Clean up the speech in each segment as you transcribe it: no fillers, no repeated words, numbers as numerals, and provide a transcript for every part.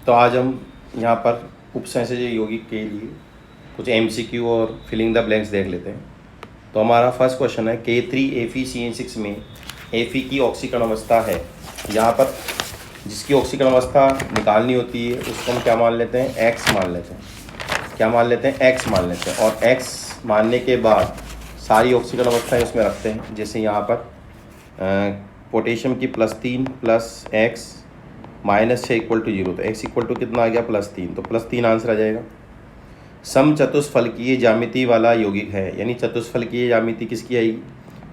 तो आज हम यहाँ पर उपसंचय यौगिक के लिए कुछ MCQ और फिलिंग द ब्लैंक्स देख लेते हैं। तो हमारा फर्स्ट क्वेश्चन है K3FeCN6 में Fe की ऑक्सीकरण अवस्था है। यहाँ पर जिसकी ऑक्सीकरण अवस्था निकालनी होती है उसको हम क्या मान लेते हैं, X मान लेते हैं। क्या मान लेते हैं, X मान लेते हैं। और X मानने के बाद सारी ऑक्सीकरण अवस्थाएं उसमें रखते हैं। जैसे यहाँ पर पोटेशियम की +3 + X -6 = 0, तो X = कितना आ गया, +3, तो +3 आंसर आ जाएगा। समचतुष्फलकीय ज्यामिति वाला यौगिक है, यानी चतुष्फलकीय ज्यामिति किसकी आएगी,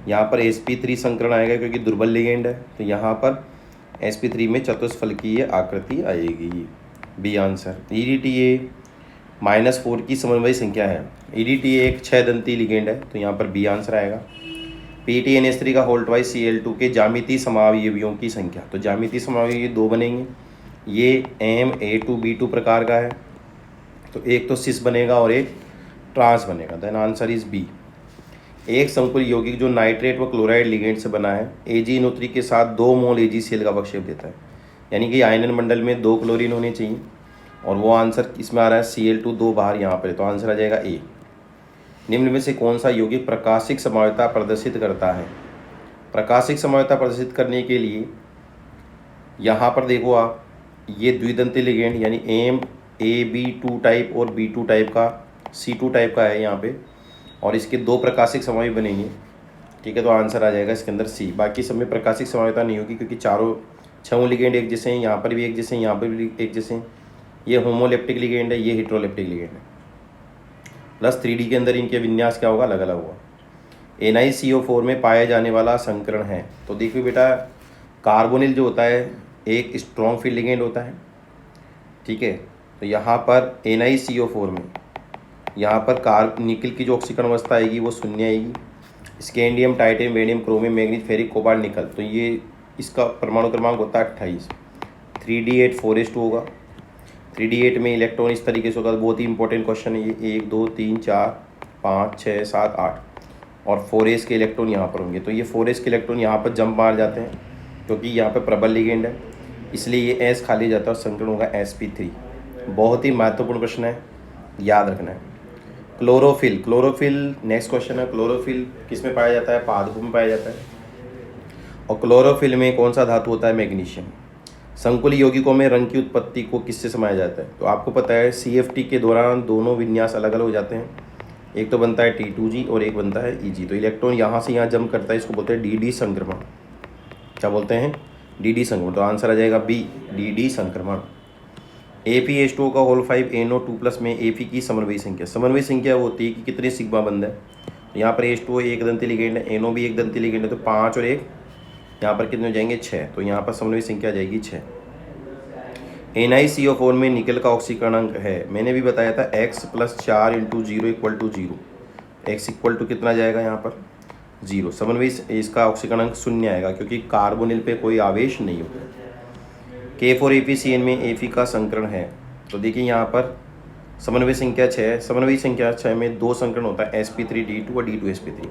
यहाँ पर sp3 संकरण आएगा क्योंकि दुर्बल लिगेंड है, तो यहाँ पर sp3 में चतुष्फलकीय आकृति आएगी। B answer. EDTA -4 की समन्वय संख्या है। EDTA एक 6 दंती लिगेंड है, तो यहाँ पर बी आंसर आएगा। PTNS3 का होल ट्वाइस Cl2 के ज्यामितीय समावयवियों की संख्या, तो ज्यामितीय समावयवी 2 बनेंगे। ये MA2B2 प्रकार का है, तो एक तो सिस बनेगा और एक ट्रांस बनेगा। Then answer is B. एक संकुल यौगिक जो नाइट्रेट व क्लोराइड लिगेंड से बना है AgNO3 के साथ 2 मोल AgCl का अवक्षेप देता है, यानी कि आयनन मंडल में 2 क्लोरीन होने चाहिए, और वो आंसर इसमें आ रहा है Cl2 2 बाहर यहाँ पर, तो आंसर आ जाएगा ए। निम्न में से कौन सा यौगिक प्रकाशिक समवायता प्रदर्शित करता है। प्रकाशिक समवायता प्रदर्शित करने के लिए यहाँ पर देखो आप, ये द्विदंती लिगेंड यानी AB2 टाइप और B2 टाइप का C2 टाइप का है यहाँ पे, और इसके 2 प्रकाशिक समवाय बनेंगे। ठीक है, तो आंसर आ जाएगा इसके अंदर सी। बाकी सब में प्रकाशिक समवायता नहीं होगी क्योंकि चारों 6 लिगेंड एक जैसे हैं, यहाँ पर भी एक जैसे हैं, यहाँ पर भी एक जैसे हैं। ये होमोलेप्टिक लिगेंड है, ये हेट्रोलेप्टिक लिगेंड है। प्लस 3D के अंदर इनके विन्यास क्या होगा, अलग अलग होगा। NiCO4 में पाया जाने वाला संकरण है, तो देखिए बेटा, कार्बोनिल जो होता है एक स्ट्रॉन्ग फील्ड लिगेंड होता है। ठीक है, तो यहाँ पर NiCO4 में यहाँ पर निकल की जो ऑक्सीकरण अवस्था आएगी वो 0 आएगी। Scandium, titanium, vanadium, chromium, manganese, ferric, cobalt, nickel, तो ये इसका परमाणु क्रमांक होता है 28। 3D8 4s2 होगा। 3D8 में इलेक्ट्रॉन इस तरीके से होगा। बहुत ही इंपॉर्टेंट क्वेश्चन है ये। 1 2 3 4 5 6 7 8 और 4s के इलेक्ट्रॉन यहाँ पर होंगे, तो ये 4s के इलेक्ट्रॉन यहाँ पर जंप मार जाते हैं क्योंकि यहाँ पर प्रबल लिगेंड है, इसलिए ये S खाली जाता है और संकरण होगा sp3। बहुत ही महत्वपूर्ण प्रश्न है, याद रखना है। क्लोरोफिल नेक्स्ट क्वेश्चन है। क्लोरोफिल किस में पाया जाता है, पादपों में पाया जाता है। और क्लोरोफिल में कौन सा धातु होता है, मैग्नीशियम। संकुल यौगिकों में रंग की उत्पत्ति को किससे समाया जाता है, तो आपको पता है CFT के दौरान दोनों विन्यास अलग अलग हो जाते हैं। एक तो बनता है T2G और एक बनता है EG, तो इलेक्ट्रॉन यहाँ से यहाँ जंप करता है, इसको बोलते हैं DD संक्रमण। क्या बोलते हैं, DD संक्रमण, तो आंसर आ जाएगा बी, DD संक्रमण। ApH2O का होल 5 NO2+ में Fe की समन्वयी संख्या। समन्वयी संख्या वो होती है कि कितने सिग्मा बंध है। तो यहाँ पर H2O एक दंती लिगेंड है, NO भी एक दंती लिगेंड है, तो 5 और 1 यहाँ पर कितने हो जाएंगे, 6, तो यहाँ पर समन्वयी संख्या आ जाएगी 6। NiCO4 में निकल का ऑक्सीकरण अंक है, मैंने भी बताया था X + 4 × 0 = 0। X = कितना जाएगा यहाँ पर, 0। समन्वयी इसका ऑक्सीकरण अंक 0 आएगा क्योंकि कार्बोनिल पे कोई आवेश नहीं होता। K4FeCN में Fe का संकरण है, तो देखिए यहाँ पर समन्वय संख्या 6, समन्वयी संख्या 6 में 2 संकरण होता है sp3D2 और D2sp3।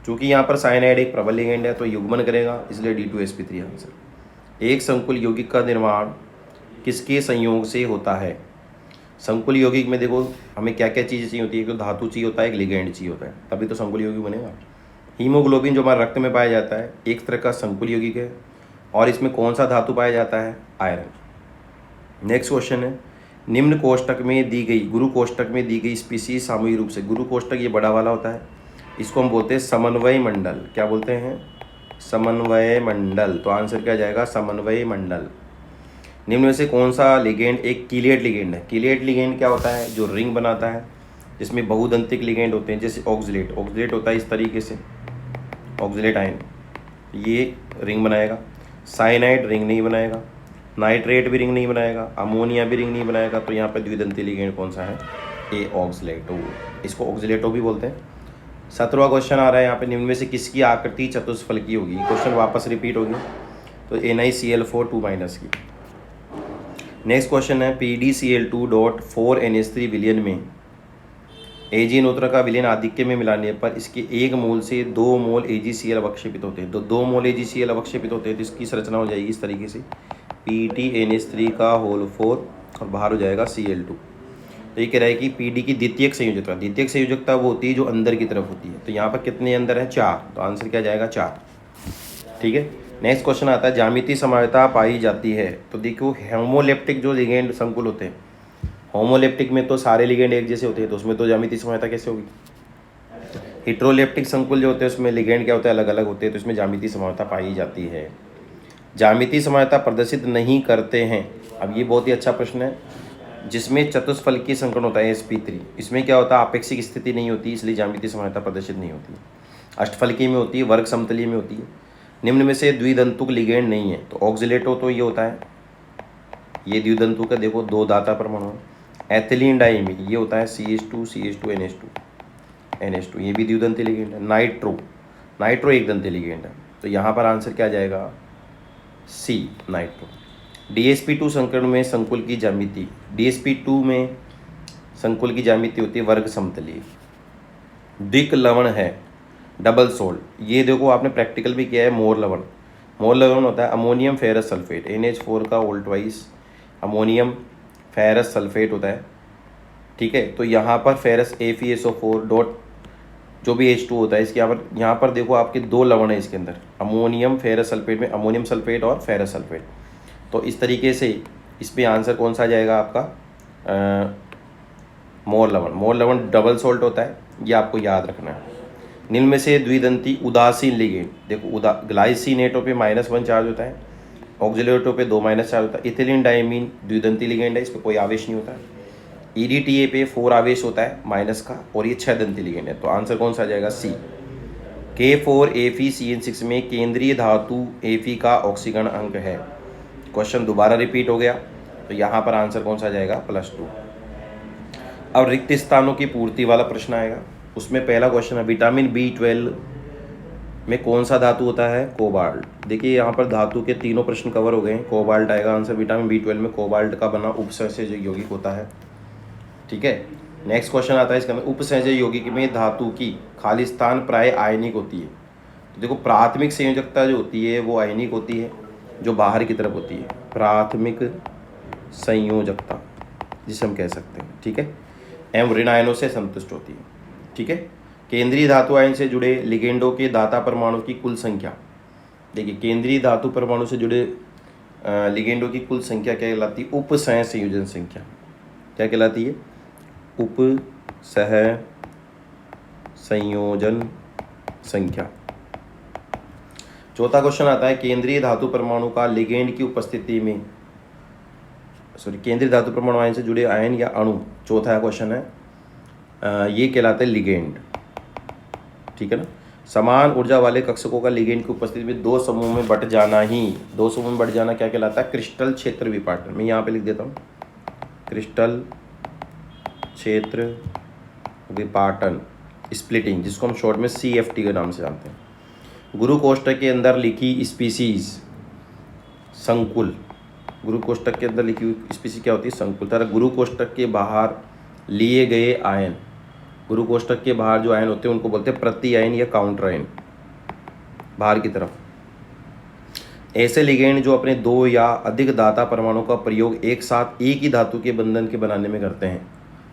चूँकि यहाँ पर साइनाइड एक प्रबल लिगेंड है तो युग्मन करेगा, इसलिए D2sp3 आंसर। एक संकुल यौगिक का निर्माण किसके संयोग से होता है। संकुल यौगिक में देखो हमें क्या क्या चीज़ें चाहिए होती है, एक तो धातु चाहिए होता है, एक लिगेंड चाहिए होता है, तभी तो संकुल यौगिक बनेगा। हीमोग्लोबिन जो हमारे रक्त में पाया जाता है एक तरह का संकुल यौगिक है, और इसमें कौन सा धातु पाया जाता है, आयरन। नेक्स्ट क्वेश्चन है, निम्न कोष्टक में दी गई, गुरु कोष्टक में दी गई स्पीसीज सामूहिक रूप से, गुरु कोष्टक ये बड़ा वाला होता है, इसको हम बोलते हैं समन्वय मंडल। क्या बोलते हैं, समन्वय मंडल, तो आंसर क्या जाएगा, समन्वय मंडल। निम्न में से कौन सा लिगेंड एक कीलेट लिगेंड है। कीलेट लिगेंड क्या होता है, जो रिंग बनाता है, जिसमें बहुदंतिक लिगेंड होते हैं, जैसे ऑक्सलेट। ऑक्सलेट होता है इस तरीके से, ऑक्सलेट आयन, ये रिंग बनाएगा। साइनाइड रिंग नहीं बनाएगा, नाइट्रेट भी रिंग नहीं बनाएगा, अमोनिया भी रिंग नहीं बनाएगा, तो यहाँ पर द्विदंती लिगेंड कौन सा है, ए ऑक्सलेटो, इसको ऑक्सलेटो भी बोलते हैं। 17वां क्वेश्चन आ रहा है यहाँ पे, निम्न में से किसकी आकृति चतुष्फलकीय होगी। क्वेश्चन वापस रिपीट होगी, तो NiCl4 2- की। नेक्स्ट क्वेश्चन है, PdCl2.4NH3 विलयन में AgNO3 का विलयन आधिक्य में मिलाने पर इसके 1 मोल से 2 मोल AgCl अवक्षेपित होते हैं, तो 2 मोल AgCl अवक्षेपित होते हैं, तो इसकी संरचना हो जाएगी इस तरीके से, PTNH3 का होल 4 और बाहर हो जाएगा Cl2। तो ये कह रहा है कि पीडी की द्वितीयक संयोजकता वो होती है जो अंदर की तरफ होती है। तो यहाँ पर कितने अंदर है? 4। तो आंसर क्या जाएगा? 4। ठीक है। नेक्स्ट क्वेश्चन आता है, ज्यामितीय समवायता पाई जाती है। तो देखो होमोलेप्टिक जो लिगेंड संकुल होते हैं, होमोलेप्टिक में तो सारे लिगेंड एक जैसे होते हैं, तो उसमें तो ज्यामितीय समवायता कैसे होगी? हेट्रोलेप्टिक संकुल जो होते हैं उसमें लिगेंड क्या होता है? अलग अलग होते हैं, तो इसमें ज्यामितीय समवायता पाई जाती है। ज्यामितीय समवायता प्रदर्शित नहीं करते हैं। अब ये बहुत ही अच्छा प्रश्न है। जिसमें चतुष्फलकीय संकरण होता है sp3, इसमें क्या होता है? आपेक्षिक स्थिति नहीं होती, इसलिए ज्यामितीय समवायता प्रदर्शित नहीं होती। अष्टफलकीय में होती है, वर्ग समतलीय में होती है। निम्न में से द्विदंतुक लिगेंड नहीं है। तो ऑक्सिलेटो तो ये होता है, ये द्विदंतुक है, देखो 2 दाता परमाणु। एथिलीन डाइमीन ये होता है CH2 CH2 NH2, ये भी द्विदंती लिगेंड है। नाइट्रो एक दंती लिगेंड है। तो यहाँ पर आंसर क्या जाएगा? C, nitro. DsP2 संकरण में संकुल की ज्यामिति, DsP2 में संकुल की ज्यामिति होती है वर्ग समतलीय। द्विक लवण है, डबल सोल्ट, ये देखो आपने प्रैक्टिकल भी किया है। मोर लवण होता है अमोनियम फेरस सल्फेट, NH4 का वोल्टवाइज अमोनियम फेरस सल्फेट होता है। ठीक है। तो यहाँ पर फेरस FeSO4 डॉट जो भी H2 होता है, इसके यहाँ पर देखो आपके 2 लवण है इसके अंदर, अमोनियम फेरस सल्फेट में अमोनियम सल्फेट और फेरस सल्फेट। तो इस तरीके से इस पर आंसर कौन सा जाएगा आपका? मोर लवण डबल सोल्ट होता है, ये आपको याद रखना है। निम्न में से द्विदंती उदासीन लिगेंड, देखो ग्लाइसिनेटो पे -1 चार्ज होता है, ऑक्सिलेटो पे 2 - चार्ज होता है। इथिलीन डाइमीन द्विदंती लिगेंड है, इस पर कोई आवेश नहीं होता है। EDTA पे 4 आवेश होता है माइनस का, और ये 6 दंती लिगेंड है। तो आंसर कौन सा जाएगा? C। K4FeCN6 में केंद्रीय धातु Fe का ऑक्सीकरण अंक है। क्वेश्चन दोबारा रिपीट हो गया, तो यहाँ पर आंसर कौन सा जाएगा? +2। अब रिक्त स्थानों की पूर्ति वाला प्रश्न आएगा। उसमें पहला क्वेश्चन है, विटामिन B12 में कौन सा धातु होता है? कोबाल्ट। देखिए यहाँ पर धातु के तीनों प्रश्न कवर हो गए हैं। कोबाल्ट आएगा आंसर। विटामिन B12 में कोबाल्ट का बना उपसंचय यौगिक होता है। ठीक है। नेक्स्ट क्वेश्चन आता है इसके अंदर, उपसंचय यौगिक में धातु की खालिस्तान प्राय आयनिक होती है। तो देखो प्राथमिक संयोजकता जो होती है वो आयनिक होती है, जो बाहर की तरफ होती है प्राथमिक संयोजकता जिसे हम कह सकते हैं। ठीक है। एवं ऋण आयनों से संतुष्ट होती है। ठीक है। केंद्रीय धातु आयन से जुड़े लिगेंडों के दाता परमाणु की कुल संख्या, देखिए केंद्रीय धातु परमाणु से जुड़े लिगेंडों की कुल संख्या क्या कहलाती है? उपसह संयोजन संख्या। क्या कहलाती है? उपसह संयोजन संख्या। चौथा क्वेश्चन आता है, केंद्रीय धातु परमाणु का लिगेंड की उपस्थिति में, केंद्रीय धातु परमाणु आयन से जुड़े आयन या अणु, चौथा क्वेश्चन है, ये कहलाते हैं लिगेंड। ठीक है ना। समान ऊर्जा वाले कक्षकों का लिगेंड की उपस्थिति में 2 समूह में बट जाना क्या कहलाता है? क्रिस्टल क्षेत्र विपाटन। मैं यहाँ पे लिख देता हूँ, क्रिस्टल क्षेत्र विपाटन, स्प्लिटिंग, जिसको हम शॉर्ट में CFT के नाम से जानते हैं। गुरु कोष्ठक के अंदर लिखी स्पीसीज संकुल, गुरु कोष्ठक के अंदर लिखी हुई स्पीसीज क्या होती है? संकुल। तरह गुरु कोष्ठक के बाहर लिए गए आयन, गुरु कोष्ठक के बाहर जो आयन होते हैं उनको बोलते हैं प्रति आयन या काउंटर आयन, बाहर की तरफ। ऐसे लिगेंड जो अपने 2 या अधिक दाता परमाणु का प्रयोग एक साथ एक ही धातु के बंधन के बनाने में करते हैं,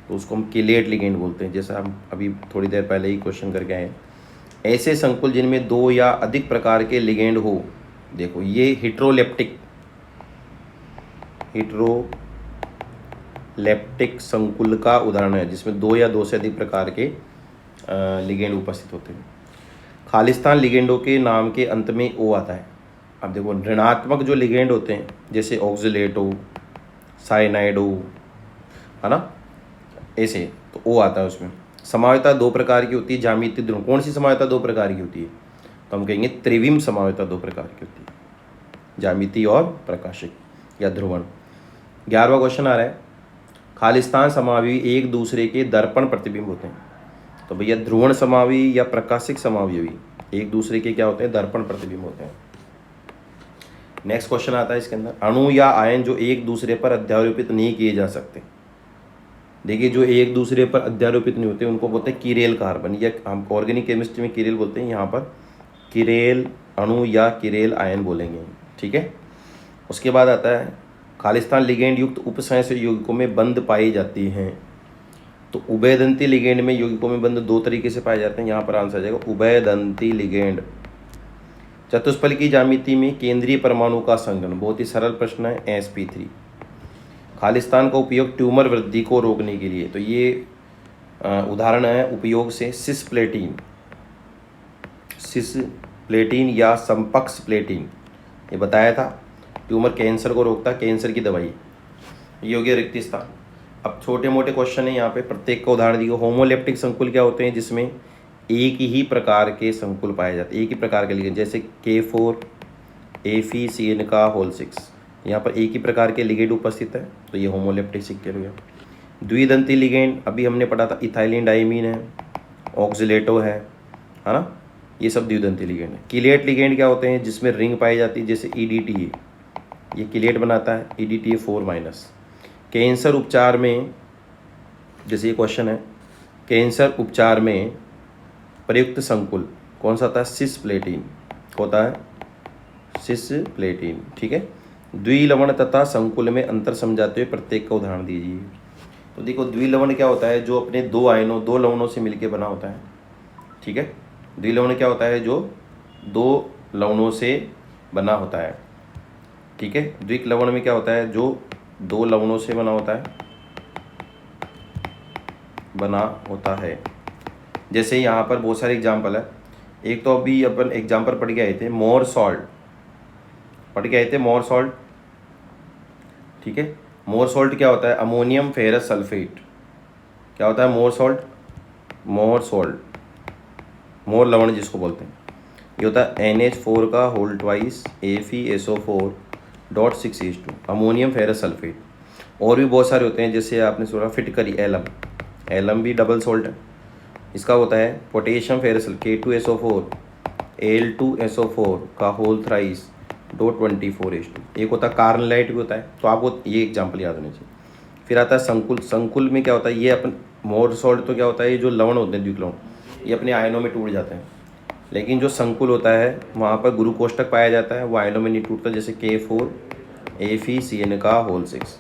तो उसको हम किलेट लिगेंड बोलते हैं, जैसा हम अभी थोड़ी देर पहले ही क्वेश्चन करके आए। ऐसे संकुल जिनमें 2 या अधिक प्रकार के लिगेंड हो, देखो ये हेट्रोलेप्टिक संकुल का उदाहरण है, जिसमें 2 या 2 से अधिक प्रकार के लिगेंड उपस्थित होते हैं। खालिस्तान लिगेंडों के नाम के अंत में O आता है। अब देखो ऋणात्मक जो लिगेंड होते हैं जैसे ऑक्सिलेटो, साइनाइडो, है ना, ऐसे, तो O आता है उसमें। समवायता 2 प्रकार की होती है, ज्यामितीय ध्रुव। कौन सी समवायता 2 प्रकार की होती है? तो हम कहेंगे त्रिविम समवायता 2 प्रकार की होती है, ज्यामितीय और प्रकाशिक या ध्रुवण। 11वां क्वेश्चन आ रहा है, खालिस्तान समावयवी एक दूसरे के दर्पण प्रतिबिंब होते हैं। तो भैया ध्रुवण समावयवी या प्रकाशिक समावयवी एक दूसरे के क्या होते हैं? दर्पण प्रतिबिंब होते हैं। नेक्स्ट क्वेश्चन आता है इसके अंदर, अणु या आयन जो एक दूसरे पर अध्यारोपित नहीं किए जा सकते। देखिए जो एक दूसरे पर अध्यारोपित नहीं होते उनको बोलते हैं किरेल कार्बन, या हम ऑर्गेनिक केमिस्ट्री में किरेल बोलते हैं, यहाँ पर किरेल अणु या किरेल आयन बोलेंगे। ठीक है। उसके बाद आता है खालिस्तान लिगेंड युक्त उपसंहर यौगिकों में बंध पाई जाती हैं। तो उभयदंती लिगेंड में यौगिकों में बंध दो तरीके से पाए जाते हैं, यहाँ पर आंसर आ जाएगा उभयदंती लिगेंड। चतुष्फल की ज्यामिति में केंद्रीय परमाणु का संघनन, बहुत ही सरल प्रश्न है, sp3। खालिस्तान का उपयोग ट्यूमर वृद्धि को रोकने के लिए, तो ये उदाहरण है उपयोग से सिसप्लेटिन या समपक्ष प्लेटिन, ये बताया था, ट्यूमर कैंसर को रोकता, कैंसर की दवाई। ये हो गया रिक्त स्थान। अब छोटे मोटे क्वेश्चन है यहाँ पे, प्रत्येक का उदाहरण दिया। होमोलेप्टिक संकुल क्या होते हैं, जिसमें एक ही प्रकार के संकुल पाए जाते हैं, एक ही प्रकार के लिगेंड, जैसे K4 AFCN का होल 6, यहाँ पर एक ही प्रकार के लिगेंड उपस्थित है, तो ये होमोलेप्टिक सिक्केट हो गया। द्विदंती लिगेंड अभी हमने पढ़ा था, इथाइलिन डाइमीन है, ऑक्सिलेटो है ना, ये सब द्विदंती लिगेंड है। किलेट लिगेंड क्या होते हैं, जिसमें रिंग पाई जाती है, जैसे EDTA, ये किलेट बनाता है, EDTA 4-। कैंसर उपचार में, जैसे ये क्वेश्चन है, कैंसर उपचार में प्रयुक्त संकुल कौन सा होता है, सिसप्लेटिन होता है, सिसप्लेटिन, ठीक है। द्विलवण तथा संकुल में अंतर समझाते हुए प्रत्येक का उदाहरण दीजिए। तो देखो द्विलवण क्या होता है, जो अपने दो आयनों, दो लवणों से मिलकर बना होता है, ठीक है। द्विलवण क्या होता है, जो दो लवणों से बना होता है, ठीक है। द्विक लवण में क्या होता है, जो दो लवणों से बना होता है। जैसे यहाँ पर बहुत सारे एग्जाम्पल है, एक तो अभी अपन एग्जाम्पल पढ़ के आए थे, मोर सॉल्ट, ठीक है। मोर सॉल्ट क्या होता है, अमोनियम फेरस सल्फेट, क्या होता है मोर लवण जिसको बोलते हैं, ये होता है NH4 का whole twice AfSO4.6H2, ammonium ferrous sulphate. और भी बहुत सारे होते हैं, जैसे आपने सुना फिटकरी एलम भी डबल सॉल्ट है, इसका होता है पोटेशियम फेरस K2SO4 Al2SO4 का होल थ्राइस .24H2। एक होता है कार्नलाइट भी होता है, तो आपको ये एग्जाम्पल याद होने चाहिए। फिर आता है संकुल में क्या होता है, ये अपन मोर सॉल्ट तो क्या होता है, ये जो लवण होते हैं द्विक लवण, ये अपने आयनों में टूट जाते हैं, लेकिन जो संकुल होता है वहाँ पर गुरु कोष्ठक पाया जाता है, वो आयनों में नहीं टूटता, जैसे K4 AFCN का होल 6,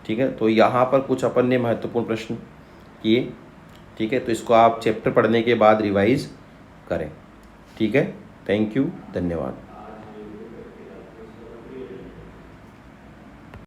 ठीक है। तो यहाँ पर कुछ अपन ने महत्वपूर्ण प्रश्न किए, ठीक है। तो इसको आप चैप्टर पढ़ने के बाद रिवाइज करें, ठीक है। थैंक यू, धन्यवाद।